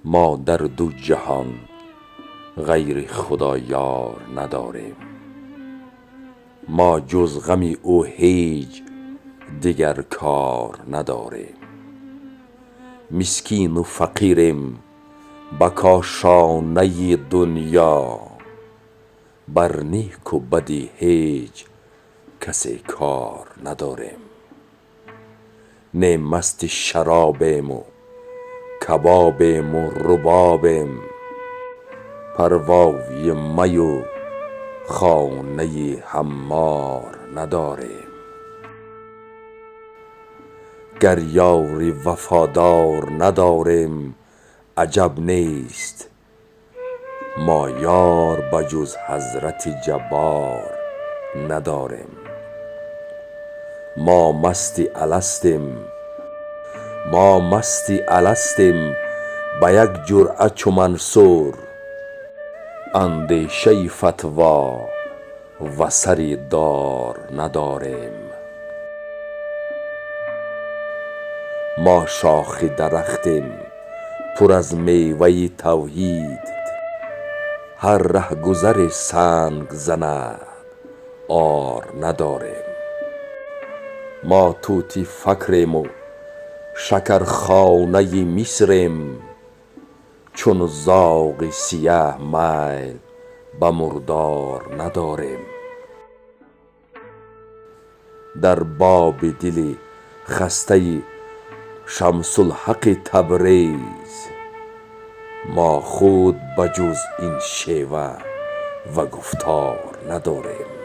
ما در دو جهان غیر خدا یار نداریم. ما جز غم او هیچ دیگر کار نداریم. مسکین و فقیریم به کاشانه دنیا، بر نیک و بدی هیچ کسی کار نداریم. نه مست شرابیم و کبابیم و ربابیم، پروای می و خانه خمار نداریم. گر یاری وفادار نداریم عجب نیست، ما یار بجز حضرت جبار نداریم. ما مستی الستیم به یک جرعه چو منصور، اندیشه فتوی و سر دار نداریم. ما شاخ درختیم پر از میوه توحید، هر رهگذر سنگ زند عار نداریم. ما طوطی فکریم و شکرخانه مصریم، چون زاغ سیه میل به مردار نداریم. در باب دل خسته شمس الحق تبریز، ما خود بجز این شیوه و گفتار نداریم.